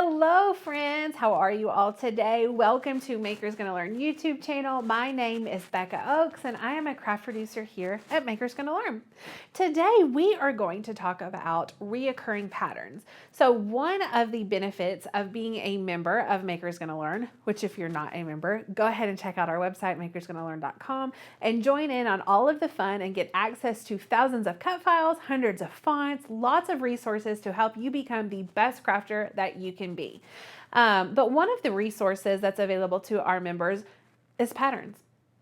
Hello friends, how are you all today? Welcome to Maker's Gonna Learn YouTube channel. My name is Becca Oaks and I am a craft producer here at Maker's Gonna Learn. Today we are going to talk about reoccurring patterns. So one of the benefits of being a member of Maker's Gonna Learn, which if you're not a member, go ahead and check out our website makersgonnalearn.com and join in on all of the fun and get access to thousands of cut files, hundreds of fonts, lots of resources to help you become the best crafter that you can be. But one of the resources that's available to our members is patterns,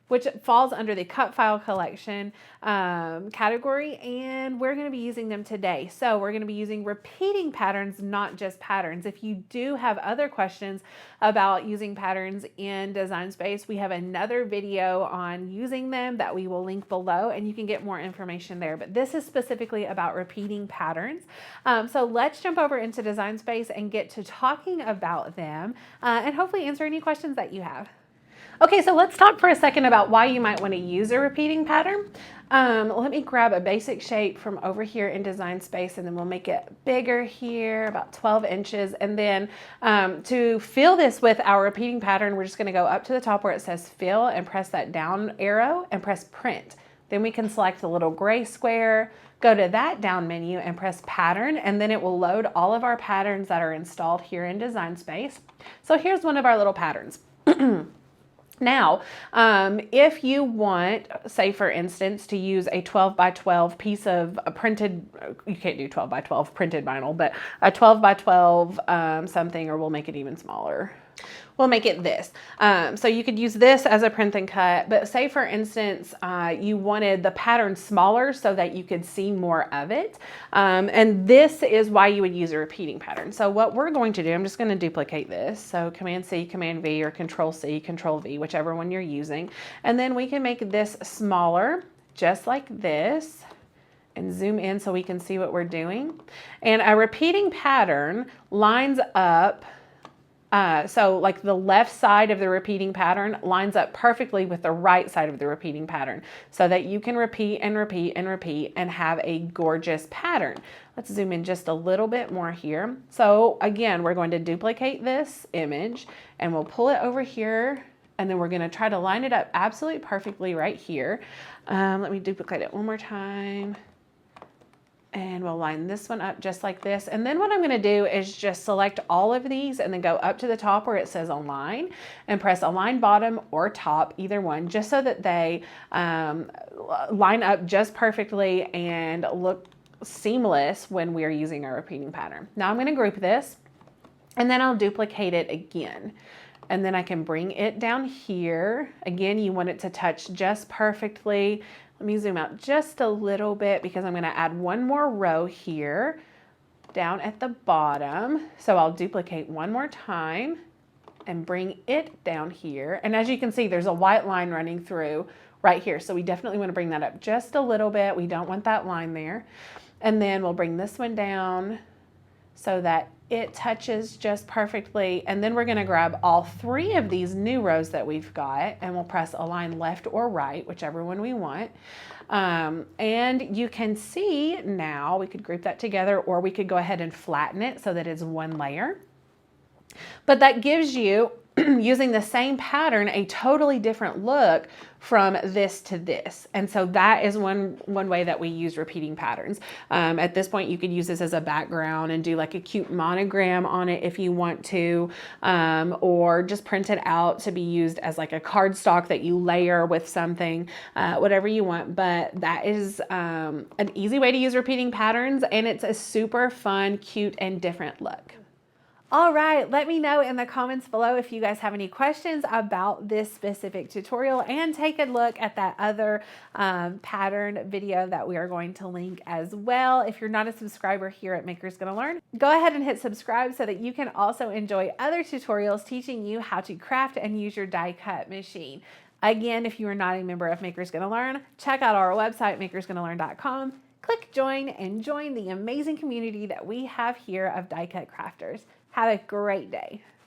which falls under the cut file collection category, and we're going to be using them today. So we're going to be using repeating patterns, not just patterns. If you do have other questions about using patterns in Design Space, we have another video on using them that we will link below, and you can get more information there. But this is specifically about repeating patterns. So let's jump over into Design Space and get to talking about them and hopefully answer any questions that you have. Okay, so let's talk for a second about why you might want to use a repeating pattern. Let me grab a basic shape from over here in Design Space, and then we'll make it bigger here, about 12 inches. And then to fill this with our repeating pattern, we're just going to go up to the top where it says fill and press that down arrow and press print. Then we can select the little gray square, go to that down menu and press pattern, and then it will load all of our patterns that are installed here in Design Space. So here's one of our little patterns. Now, if you want, say for instance, to use a 12 by 12 piece of printed, you can't do 12 by 12 printed vinyl, but a 12 by 12 something, or we'll make it even smaller. We'll make it this. So you could use this as a print and cut, but say for instance, you wanted the pattern smaller so that you could see more of it. And this is why you would use a repeating pattern. So what we're going to do, I'm just going to duplicate this. So Command C, Command V, or Control C, Control V, whichever one you're using. And then we can make this smaller, just like this, and zoom in so we can see what we're doing. And a repeating pattern lines up. So like the left side of the repeating pattern lines up perfectly with the right side of the repeating pattern so that you can repeat and repeat and repeat and have a gorgeous pattern. Let's zoom in just a little bit more here. So again, we're going to duplicate this image and we'll pull it over here, and then we're going to try to line it up absolutely perfectly right here. Let me duplicate it one more time. And we'll line this one up just like this. And then what I'm going to do is just select all of these and then go up to the top where it says align and press align bottom or top, either one, just so that they line up just perfectly and look seamless when we're using our repeating pattern. Now I'm going to group this and then I'll duplicate it again. And then I can bring it down here. Again, you want it to touch just perfectly. Let me zoom out just a little bit because I'm going to add one more row here down at the bottom. So I'll duplicate one more time and bring it down here. And as you can see, there's a white line running through right here. So we definitely want to bring that up just a little bit. We don't want that line there. And then we'll bring this one down so that it touches just perfectly. And then we're going to grab all three of these new rows that we've got and we'll press align left or right, whichever one we want. And you can see now we could group that together, or we could go ahead and flatten it so that it's one layer. But that gives you, using the same pattern, a totally different look from this to this. And so that is one way that we use repeating patterns. At this point, you could use this as a background and do like a cute monogram on it if you want to, or just print it out to be used as like a cardstock that you layer with something, whatever you want. But that is an easy way to use repeating patterns, and it's a super fun, cute, and different look. All right, let me know in the comments below if you guys have any questions about this specific tutorial, and take a look at that other pattern video that we are going to link as well. If you're not a subscriber here at Maker's Gonna Learn, go ahead and hit subscribe so that you can also enjoy other tutorials teaching you how to craft and use your die cut machine. Again, if you are not a member of Maker's Gonna Learn, check out our website, makersgonnalearn.com. Click join and join the amazing community that we have here of die cut crafters. Have a great day.